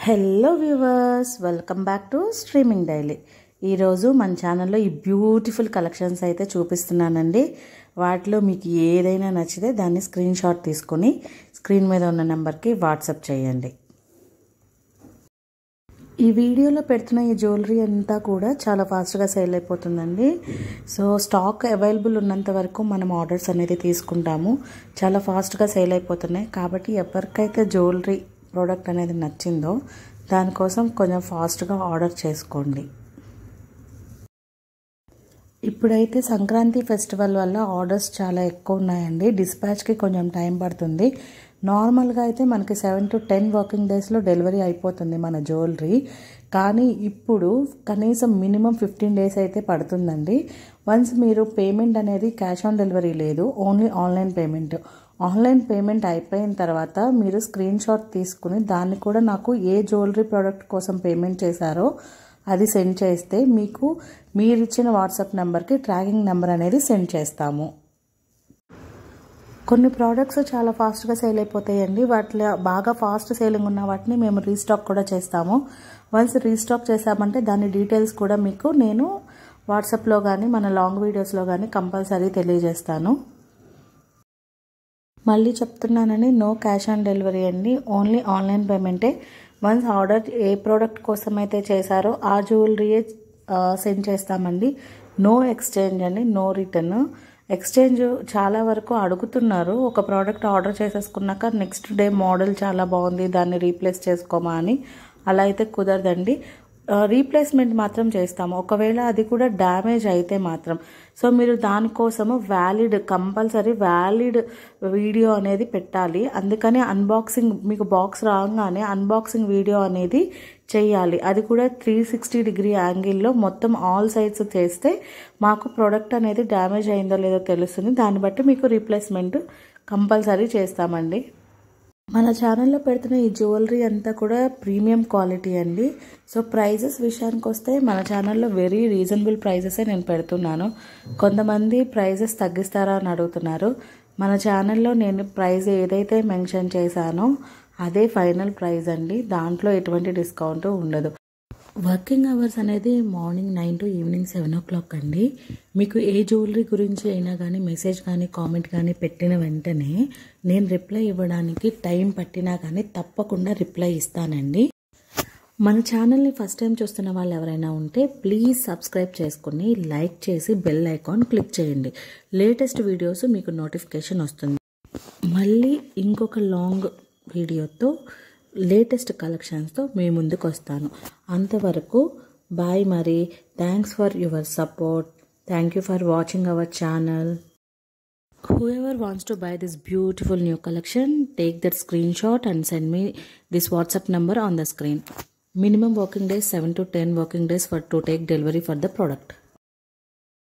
Hello viewers, welcome back to streaming daily. ఈరోజు మన ఛానల్లో ఈ బ్యూటిఫుల్ కలెక్షన్స్ అయితే చూపిస్తున్నానండి. వాటిలో మీకు ఏదైనా నచ్చితే దాన్ని స్క్రీన్ షాట్ తీసుకొని స్క్రీన్ మీద ఉన్న నెంబర్కి వాట్సాప్ చేయండి. ఈ వీడియోలో పెడుతున్న ఈ జ్యువెలరీ అంతా కూడా చాలా ఫాస్ట్గా సేల్ అయిపోతుందండి. సో స్టాక్ అవైలబుల్ ఉన్నంత వరకు మనం ఆర్డర్స్ అనేది తీసుకుంటాము. చాలా ఫాస్ట్గా సేల్ అయిపోతున్నాయి కాబట్టి ఎవరికైతే జ్యువెలరీ ప్రోడక్ట్ అనేది నచ్చిందో దానికోసం కొంచెం ఫాస్ట్గా ఆర్డర్ చేసుకోండి. ఇప్పుడైతే సంక్రాంతి ఫెస్టివల్ వల్ల ఆర్డర్స్ చాలా ఎక్కువ ఉన్నాయండి. డిస్పాచ్కి కొంచెం టైం పడుతుంది. నార్మల్గా అయితే మనకి 7 to 10 వర్కింగ్ డేస్లో డెలివరీ అయిపోతుంది మన జ్యువెలరీ. కానీ ఇప్పుడు కనీసం మినిమం 15 డేస్ అయితే పడుతుందండి. వన్స్ మీరు పేమెంట్ అనేది క్యాష్ ఆన్ డెలివరీ లేదు, only online payment. Online payment అయిపోయిన తర్వాత మీరు స్క్రీన్ షాట్ తీసుకుని దాన్ని కూడా నాకు ఏ జ్యువెలరీ ప్రోడక్ట్ కోసం పేమెంట్ చేశారో అది సెండ్ చేస్తే మీకు మీరు ఇచ్చిన వాట్సాప్ నెంబర్కి ట్రాకింగ్ నెంబర్ అనేది సెండ్ చేస్తాము. కొన్ని ప్రోడక్ట్స్ చాలా ఫాస్ట్గా సేల్ అయిపోతాయండి. వాటిలో బాగా ఫాస్ట్ సేలింగ్ ఉన్న వాటిని మేము రీస్టాక్ కూడా చేస్తాము. వన్స్ రీస్టాక్ చేసామంటే దాని డీటెయిల్స్ కూడా మీకు నేను వాట్సాప్లో కానీ మన లాంగ్ వీడియోస్లో కానీ కంపల్సరీ తెలియజేస్తాను. మళ్ళీ చెప్తున్నానని, నో క్యాష్ ఆన్ డెలివరీ అండి, ఓన్లీ ఆన్లైన్ పేమెంటే. వన్స్ ఆర్డర్ ఏ ప్రోడక్ట్ కోసం అయితే చేశారో ఆ జ్యువెలరీయే సెండ్ చేస్తామండి. నో ఎక్స్చేంజ్ అండి, నో రిటర్న్. ఎక్స్చేంజ్ చాలా వరకు అడుగుతున్నారు. ఒక ప్రోడక్ట్ ఆర్డర్ చేసేసుకున్నాక నెక్స్ట్ డే మోడల్ చాలా బాగుంది దాన్ని రీప్లేస్ చేసుకోమా అని. అలా అయితే కుదరదండి. రీప్లేస్మెంట్ మాత్రం చేస్తాము, ఒకవేళ అది కూడా డ్యామేజ్ అయితే మాత్రం. సో మీరు దానికోసము కంపల్సరీ వ్యాలిడ్ వీడియో అనేది పెట్టాలి. అందుకని అన్బాక్సింగ్, మీకు బాక్స్ రాగానే అన్బాక్సింగ్ వీడియో అనేది చేయాలి. అది కూడా 360 డిగ్రీ యాంగిల్లో మొత్తం ఆల్ సైడ్స్ చేస్తే మాకు ప్రోడక్ట్ అనేది డ్యామేజ్ అయిందో లేదో తెలుస్తుంది. దాన్ని బట్టి మీకు రీప్లేస్మెంట్ కంపల్సరీ చేస్తామండి. మన ఛానల్లో పెడుతున్న ఈ జ్యువెలరీ అంతా కూడా ప్రీమియం క్వాలిటీ అండి. సో ప్రైజెస్ విషయానికి వస్తే మన ఛానల్లో వెరీ రీజనబుల్ ప్రైజెసే నేను పెడుతున్నాను. కొంతమంది ప్రైజెస్ తగ్గిస్తారా అని అడుగుతున్నారు. మన ఛానల్లో నేను ప్రైజ్ ఏదైతే మెన్షన్ చేశానో అదే ఫైనల్ ప్రైజ్ అండి. దాంట్లో ఎటువంటి డిస్కౌంట్ ఉండదు. వర్కింగ్ అవర్స్ అనేది మార్నింగ్ 9 to ఈవినింగ్ 7 o'clock అండి. మీకు ఏ జ్యువెలరీ గురించి అయినా కానీ మెసేజ్ కానీ కామెంట్ కానీ పెట్టిన వెంటనే నేను రిప్లై ఇవ్వడానికి టైం పట్టినా కానీ తప్పకుండా రిప్లై ఇస్తానండి. మన ఛానల్ని ఫస్ట్ టైం చూస్తున్న వాళ్ళు ఎవరైనా ఉంటే ప్లీజ్ సబ్స్క్రైబ్ చేసుకుని లైక్ చేసి బెల్ ఐకాన్ క్లిక్ చేయండి. లేటెస్ట్ వీడియోస్ మీకు నోటిఫికేషన్ వస్తుంది. మళ్ళీ ఇంకొక లాంగ్ వీడియోతో లేటెస్ట్ కలెక్షన్స్తో మీ ముందుకు వస్తాను. అంతవరకు బాయ్. మరి thanks for your support. Thank you for watching our channel. Whoever wants to buy this beautiful new collection, take that screenshot and send me this WhatsApp number on the screen. Minimum working days 7 to 10 working days to take delivery for the product.